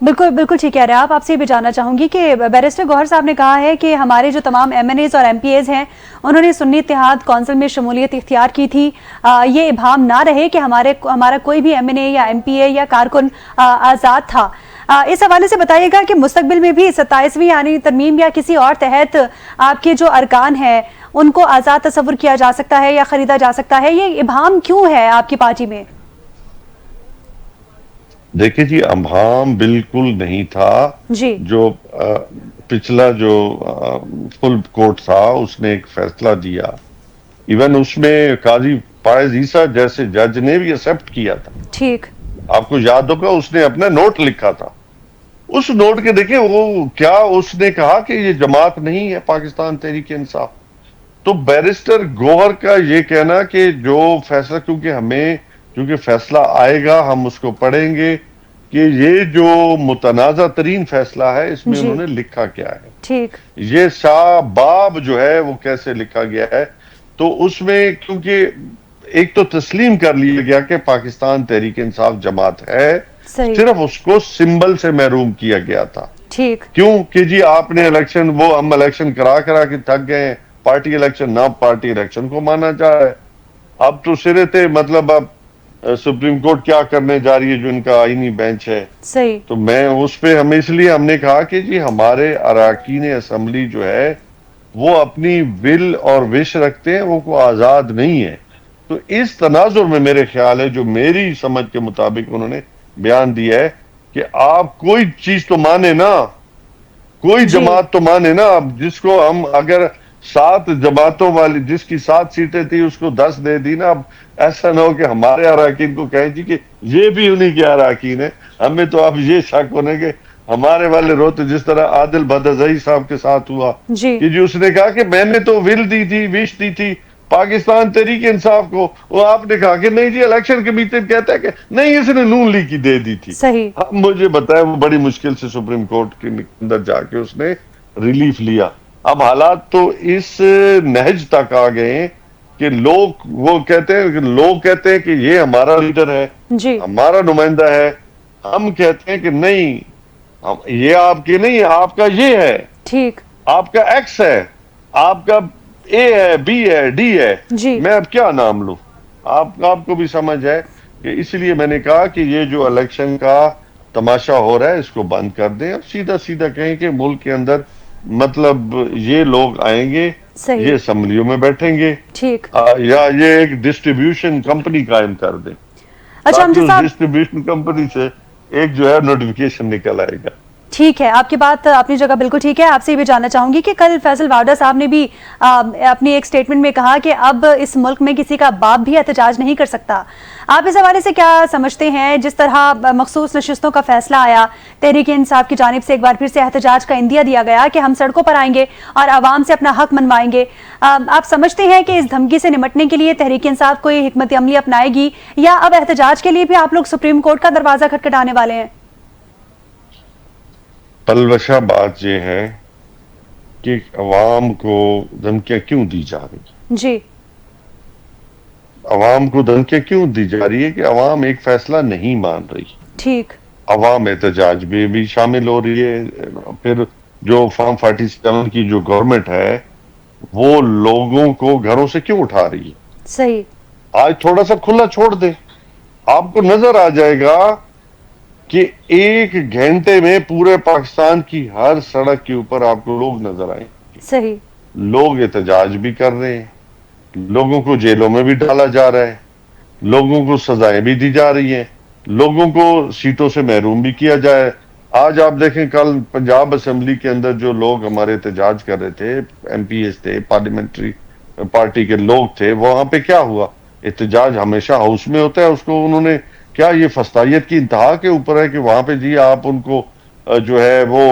بالکل بالکل ٹھیک کہہ رہے ہیں آپ سے یہ بھی جاننا چاہوں گی کہ بیرسٹر گوہر صاحب نے کہا ہے کہ ہمارے جو تمام ایم این ایز اور ایم پی ایز ہیں انہوں نے سنی اتحاد کونسل میں شمولیت اختیار کی تھی، یہ ابہام نہ رہے کہ ہمارا کوئی بھی ایم این اے یا ایم پی اے یا کارکن آزاد تھا۔ اس حوالے سے بتائیے گا کہ مستقبل میں بھی 27ویں یعنی ترمیم یا کسی اور تحت آپ کے جو ارکان ہیں ان کو آزاد تصور کیا جا سکتا ہے یا خریدا جا سکتا ہے، یہ ابہام کیوں ہے آپ کی پارٹی میں؟ دیکھیں جی، ابہام بالکل نہیں تھا۔ جی جو پچھلا جو فل کورٹ تھا اس نے ایک فیصلہ دیا، ایون اس میں قاضی فائز عیسیٰ جیسے جج نے بھی ایکسپٹ کیا تھا۔ ٹھیک، آپ کو یاد ہوگا اس نے اپنا نوٹ لکھا تھا، اس نوٹ کے دیکھیں وہ کیا اس نے کہا کہ یہ جماعت نہیں ہے پاکستان تحریک انصاف۔ تو بیرسٹر گوہر کا یہ کہنا کہ جو فیصلہ کیونکہ فیصلہ آئے گا ہم اس کو پڑھیں گے کہ یہ جو متنازع ترین فیصلہ ہے اس میں جی انہوں نے لکھا کیا ہے، ٹھیک، یہ شاہ باب جو ہے وہ کیسے لکھا گیا ہے۔ تو اس میں کیونکہ ایک تو تسلیم کر لیا گیا کہ پاکستان تحریک انصاف جماعت ہے، صحیح، صرف اس کو سمبل سے محروم کیا گیا تھا۔ ٹھیک، کیوں کہ جی آپ نے ہم الیکشن کرا کے تھک گئے ہیں، پارٹی الیکشن نہ پارٹی الیکشن کو مانا جا رہا ہے۔ اب تو سرے تھے مطلب اب سپریم کورٹ کیا کرنے جا رہی ہے جو ان کا آئینی بینچ ہے۔ صحیح، تو میں اس پہ اس لیے ہم نے کہا کہ جی ہمارے اراکین اسمبلی جو ہے وہ اپنی ول اور وش رکھتے ہیں، وہ کوئی آزاد نہیں ہے۔ تو اس تناظر میں میرے خیال ہے جو میری سمجھ کے مطابق انہوں نے بیان دیا ہے کہ آپ کوئی چیز تو مانے نا، کوئی جی جماعت تو مانے نا، اب جس کو ہم اگر 7 جماعتوں والی جس کی 7 سیٹیں تھی اس کو 10 دے دی نا، اب ایسا نہ ہو کہ ہمارے اراکین کو کہیں جی کہ یہ بھی انہی کے اراکین ہیں۔ ہمیں تو اب یہ شک ہونے کہ ہمارے والے روتے، جس طرح عادل بدزئی صاحب کے ساتھ ہوا جی کہ جی اس نے کہا کہ میں نے تو ول دی تھی، وش دی تھی پاکستان تحریک انصاف کو، وہ آپ نے کہا کہ نہیں جی الیکشن کمیشن کہتا ہے کہ نہیں اس نے نون لیگ کی دے دی تھی۔ صحیح، مجھے بتایا وہ بڑی مشکل سے سپریم کورٹ کے اندر جا کے اس نے ریلیف لیا۔ اب حالات تو اس نہج تک آ گئے ہیں کہ لوگ کہتے ہیں کہ یہ ہمارا لیڈر ہے، جی ہمارا نمائندہ ہے، ہم کہتے ہیں کہ نہیں یہ آپ کی نہیں، آپ کا یہ ہے، ٹھیک، آپ کا ایکس ہے، آپ کا اے ہے، بی ہے، ڈی ہے، جی میں اب کیا نام لوں؟ آپ کو بھی سمجھ ہے کہ اس لیے میں نے کہا کہ یہ جو الیکشن کا تماشا ہو رہا ہے اس کو بند کر دیں اور سیدھا کہیں کہ ملک کے اندر مطلب یہ لوگ آئیں گے، صحیح، یہ اسمبلیوں میں بیٹھیں گے، ٹھیک۔ یا یہ ایک ڈسٹریبیوشن کمپنی قائم کر دیں اچھا تاکہ امجد اس صاحب، ڈسٹریبیوشن کمپنی سے ایک جو ہے نوٹیفیکیشن نکل آئے گا۔ ٹھیک ہے، آپ کی بات اپنی جگہ بالکل ٹھیک ہے۔ آپ سے یہ بھی جاننا چاہوں گی کہ کل فیصل واوڈا صاحب نے بھی اپنی ایک سٹیٹمنٹ میں کہا کہ اب اس ملک میں کسی کا باپ بھی احتجاج نہیں کر سکتا۔ آپ اس حوالے سے کیا سمجھتے ہیں؟ جس طرح مخصوص نشستوں کا فیصلہ آیا، تحریک انصاف کی جانب سے ایک بار پھر سے احتجاج کا عندیہ دیا گیا کہ ہم سڑکوں پر آئیں گے اور عوام سے اپنا حق منوائیں گے، آپ سمجھتے ہیں کہ اس دھمکی سے نمٹنے کے لیے تحریک انصاف کوئی حکمت عملی اپنائے گی یا اب احتجاج کے لیے بھی آپ لوگ سپریم کورٹ کا دروازہ کھٹکھٹانے والے ہیں؟ پلوشہ بات یہ ہے کہ عوام کو دھمکیاں کیوں دی جا رہی؟ جی عوام کو دھمکیاں کیوں دی جا رہی ہے کہ عوام ایک فیصلہ نہیں مان رہی، ٹھیک، عوام احتجاج میں بھی شامل ہو رہی ہے۔ پھر جو فارم 47 کی جو گورنمنٹ ہے وہ لوگوں کو گھروں سے کیوں اٹھا رہی ہے؟ صحیح، آج تھوڑا سا کھلا چھوڑ دے، آپ کو نظر آ جائے گا کہ 1 گھنٹے میں پورے پاکستان کی ہر سڑک کے اوپر آپ کو لوگ نظر آئیں، صحیح، لوگ احتجاج بھی کر رہے ہیں، لوگوں کو جیلوں میں بھی ڈالا جا رہا ہے، لوگوں کو سزائیں بھی دی جا رہی ہیں، لوگوں کو سیٹوں سے محروم بھی کیا جائے۔ آج آپ دیکھیں کل پنجاب اسمبلی کے اندر جو لوگ ہمارے احتجاج کر رہے تھے، ایم پی ایس تھے، پارلیمنٹری پارٹی کے لوگ تھے، وہاں پہ کیا ہوا؟ احتجاج ہمیشہ ہاؤس میں ہوتا ہے، اس کو انہوں نے کیا یہ فسطائیت کی انتہا کے اوپر ہے کہ وہاں پہ جی آپ ان کو جو ہے وہ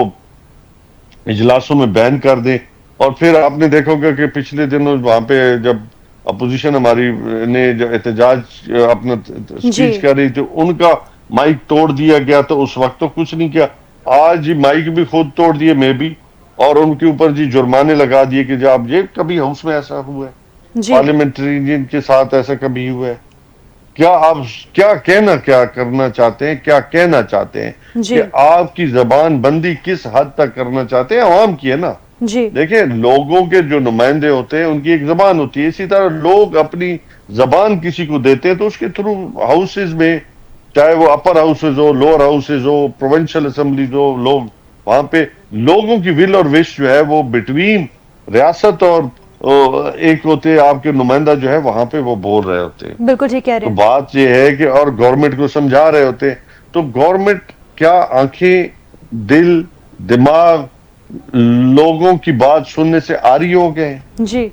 اجلاسوں میں بین کر دیں۔ اور پھر آپ نے دیکھو گا کہ پچھلے دنوں وہاں پہ جب اپوزیشن ہماری نے جو احتجاج اپنا جی سپیچ کر رہی تھی ان کا مائک توڑ دیا گیا، تو اس وقت تو کچھ نہیں کیا، آج جی مائک بھی خود توڑ دیے میں بھی، اور ان کے اوپر جی جرمانے لگا دیے کہ جب یہ کبھی ہاؤس میں ایسا ہوا ہے، جی پارلیمنٹری کے ساتھ ایسا کبھی ہوا ہے کیا آپ کیا کرنا چاہتے ہیں، کیا کہنا چاہتے ہیں جی کہ آپ کی زبان بندی کس حد تک کرنا چاہتے ہیں؟ عوام کی ہے نا. جی دیکھیں لوگوں کے جو نمائندے ہوتے ہیں ان کی ایک زبان ہوتی ہے، اسی طرح لوگ اپنی زبان کسی کو دیتے ہیں تو اس کے تھرو ہاؤسز میں، چاہے وہ اپر ہاؤسز ہو، لوور ہاؤسز ہو، پروونشل اسمبلیز ہو، لوگ وہاں پہ لوگوں کی ول اور وش جو ہے وہ بٹوین ریاست اور ایک ہوتے آپ کے نمائندہ جو ہے وہاں پہ وہ بول رہے ہوتے ہیں. بالکل ٹھیک کہہ رہے تو ہیں. بات یہ ہے کہ اور گورنمنٹ کو سمجھا رہے ہوتے ہیں، تو گورنمنٹ کیا آنکھیں، دل، دماغ لوگوں کی بات سننے سے آری ہو گئے؟ جی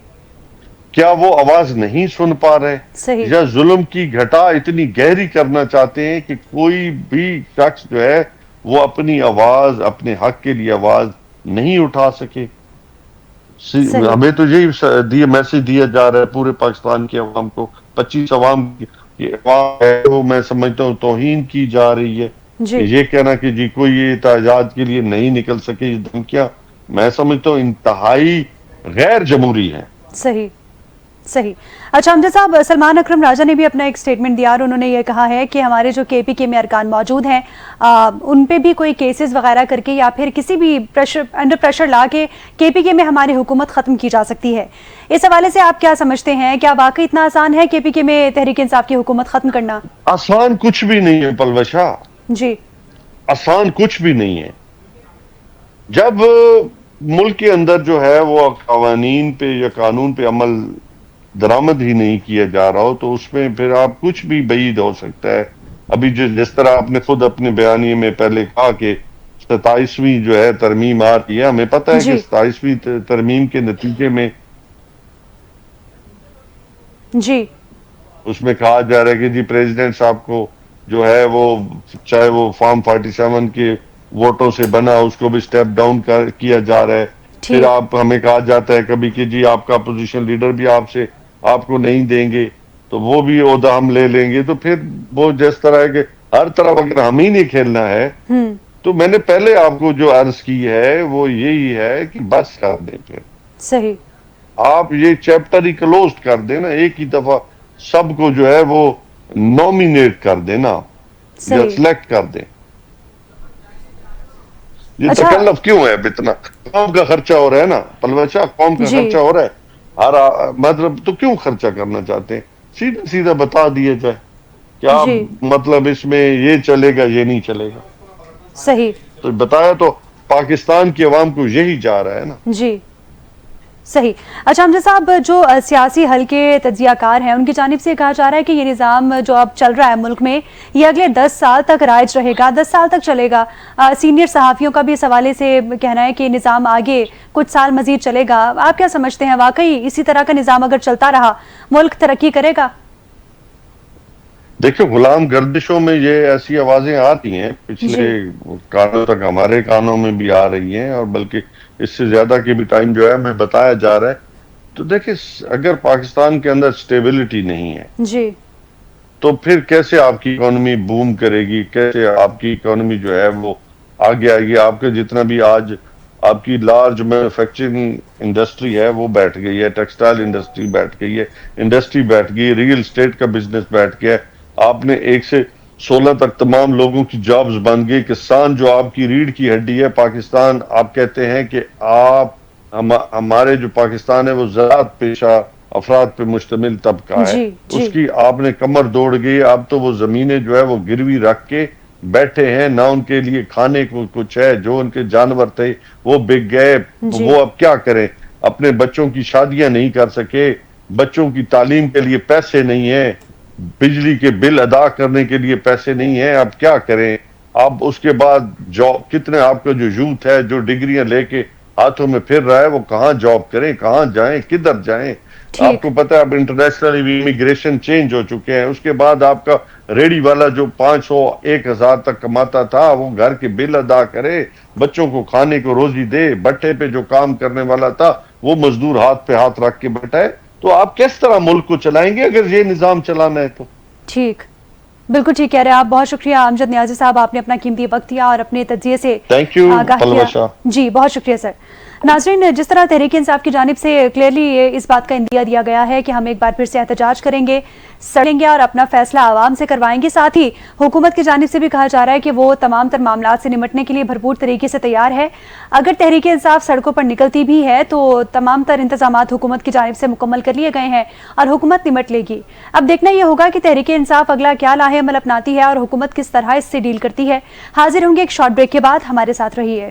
کیا وہ آواز نہیں سن پا رہے؟ صحیح یا ظلم کی گھٹا اتنی گہری کرنا چاہتے ہیں کہ کوئی بھی شخص جو ہے وہ اپنی آواز، اپنے حق کے لیے آواز نہیں اٹھا سکے؟ صحیح ہمیں تو یہی میسج دیا جا رہا ہے پورے پاکستان کے عوام کو، 25 عوام کی عوام ہے وہ میں سمجھتا ہوں توہین کی جا رہی ہے. جی یہ کہنا کہ جی کوئی احتجاج کے لیے نہیں نکل سکے، یہ دھمکیاں میں سمجھتا ہوں انتہائی غیر جمہوری ہیں. صحیح صحیح. اچھا امجد صاحب، سلمان اکرم راجہ نے بھی اپنا ایک سٹیٹمنٹ دیا اور انہوں نے یہ کہا ہے کہ ہمارے جو کے پی کے میں ارکان موجود ہیں ان پہ بھی کوئی کیسز وغیرہ کر کے یا پھر کسی بھی انڈر پریشر لا کے پی کے میں ہماری حکومت ختم کی جا سکتی ہے. اس حوالے سے آپ کیا سمجھتے ہیں؟ کیا واقعی اتنا آسان ہے کے پی کے میں تحریک انصاف کی حکومت ختم کرنا؟ آسان کچھ بھی نہیں ہے پلوشا، جی آسان کچھ بھی نہیں ہے. جب ملک کے اندر جو ہے وہ قوانین پہ یا قانون پہ عمل درآمد ہی نہیں کیا جا رہا ہو تو اس میں پھر آپ کچھ بھی بعید ہو سکتا ہے. ابھی جس طرح آپ نے خود اپنے بیانیے میں پہلے کہا کہ 27ویں جو ہے ترمیم آ رہی ہے، ہمیں پتہ ہے کہ جی 27ویں ترمیم کے نتیجے میں جی اس میں کہا جا رہا ہے کہ جی پریزیڈنٹ صاحب کو جو ہے وہ چاہے وہ فارم 47 کے ووٹوں سے بنا اس کو بھی سٹیپ ڈاؤن کیا جا رہا ہے. پھر ٹھیک ہمیں کہا جاتا ہے کبھی کہ جی آپ کا اپوزیشن لیڈر بھی آپ کو نہیں دیں گے تو وہ بھی عہدہ ہم لے لیں گے. تو پھر وہ جس طرح ہے کہ ہر طرف اگر ہم ہی نہیں کھیلنا ہے تو میں نے پہلے آپ کو جو عرض کی ہے وہ یہی ہے کہ بس کر دیں، پھر صحیح آپ یہ چیپٹر ہی کلوزڈ کر دیں نا، ایک ہی دفعہ سب کو جو ہے وہ نومینیٹ کر دیں نا یا صحیح. سلیکٹ کر دیں. یہ اچھا تکلف کیوں ہے اب اتنا؟ قوم کا خرچہ ہو رہا ہے نا پلوچا، قوم کا جی خرچہ ہو رہا ہے. مطلب تو کیوں خرچہ کرنا چاہتے ہیں؟ سیدھا سیدھا بتا دیا جائے کہ آپ جی مطلب اس میں یہ چلے گا یہ نہیں چلے گا. صحیح تو بتایا تو پاکستان کی عوام کو یہی جا رہا ہے نا. جی صحیح. اچھا امجد صاحب، جو سیاسی حل کے تجزیہ کار ہیں ان کی جانب سے کہا جا رہا ہے کہ یہ نظام جو اب چل رہا ہے ملک میں یہ اگلے 10 سال تک رائج رہے گا، 10 سال تک چلے گا. سینئر صحافیوں کا بھی اس حوالے سے کہنا ہے کہ نظام آگے کچھ سال مزید چلے گا. آپ کیا سمجھتے ہیں؟ واقعی اسی طرح کا نظام اگر چلتا رہا ملک ترقی کرے گا؟ دیکھیں غلام گردشوں میں یہ ایسی آوازیں آتی ہیں، پچھلے جی کانوں تک ہمارے کانوں میں بھی آ رہی ہیں، اور بلکہ اس سے زیادہ کے بھی ٹائم جو ہے ہمیں بتایا جا رہا ہے. تو دیکھیں اگر پاکستان کے اندر سٹیبلٹی نہیں ہے جی تو پھر کیسے آپ کی اکانومی بوم کرے گی؟ کیسے آپ کی اکانومی جو ہے وہ آگے آئے گی؟ آپ کے جتنا بھی آج آپ کی لارج مینوفیکچرنگ انڈسٹری ہے وہ بیٹھ گئی ہے، ٹیکسٹائل انڈسٹری بیٹھ گئی ہے، انڈسٹری بیٹھ گئی ہے، ریئل اسٹیٹ کا بزنس بیٹھ گیا ہے. آپ نے 1 سے 16 تک تمام لوگوں کی جابز بن گئی. کسان جو آپ کی ریڑھ کی ہڈی ہے پاکستان، آپ کہتے ہیں کہ ہمارے جو پاکستان ہے وہ زراعت پیشہ افراد پہ مشتمل طبقہ ہے، جی اس جی کی آپ نے کمر دوڑ گئی. اب تو وہ زمینیں جو ہے وہ گروی رکھ کے بیٹھے ہیں، نہ ان کے لیے کھانے کو کچھ ہے، جو ان کے جانور تھے وہ بک گئے. جی وہ اب کیا کریں؟ اپنے بچوں کی شادیاں نہیں کر سکے، بچوں کی تعلیم کے لیے پیسے نہیں ہیں، بجلی کے بل ادا کرنے کے لیے پیسے نہیں ہیں. اب کیا کریں؟ اب اس کے بعد جاب کتنے آپ کا جو یوتھ ہے جو ڈگریاں لے کے ہاتھوں میں پھر رہا ہے وہ کہاں جاب کریں، کہاں جائیں، کدھر جائیں؟ آپ ٹھیک کو پتہ ہے اب انٹرنیشنل امیگریشن چینج ہو چکے ہیں. اس کے بعد آپ کا ریڑی والا جو 500 1000 تک کماتا تھا وہ گھر کے بل ادا کرے، بچوں کو کھانے کو روزی دے. بٹھے پہ جو کام کرنے والا تھا وہ مزدور ہاتھ پہ ہاتھ رکھ کے بیٹھا ہے. تو آپ کس طرح ملک کو چلائیں گے اگر یہ نظام چلانا ہے تو؟ ٹھیک بالکل ٹھیک کہہ رہے ہیں آپ. بہت شکریہ امجد نیازی صاحب، آپ نے اپنا قیمتی وقت دیا اور اپنے تجزیے سے تھینک یو آگاہ کیا. پلوشا. جی بہت شکریہ سر. ناظرین، جس طرح تحریک انصاف کی جانب سے کلیئرلی اس بات کا اندیا دیا گیا ہے کہ ہم ایک بار پھر سے احتجاج کریں گے، سڑیں گے اور اپنا فیصلہ عوام سے کروائیں گے، ساتھ ہی حکومت کی جانب سے بھی کہا جا رہا ہے کہ وہ تمام تر معاملات سے نمٹنے کے لیے بھرپور طریقے سے تیار ہے۔ اگر تحریک انصاف سڑکوں پر نکلتی بھی ہے تو تمام تر انتظامات حکومت کی جانب سے مکمل کر لیے گئے ہیں اور حکومت نمٹ لے گی۔ اب دیکھنا یہ ہوگا کہ تحریک انصاف اگلا کیا لاہے عمل اپناتی ہے اور حکومت کس طرح اس سے ڈیل کرتی ہے۔ حاضر ہوں گے ایک شارٹ بریک کے بعد، ہمارے ساتھ رہیے۔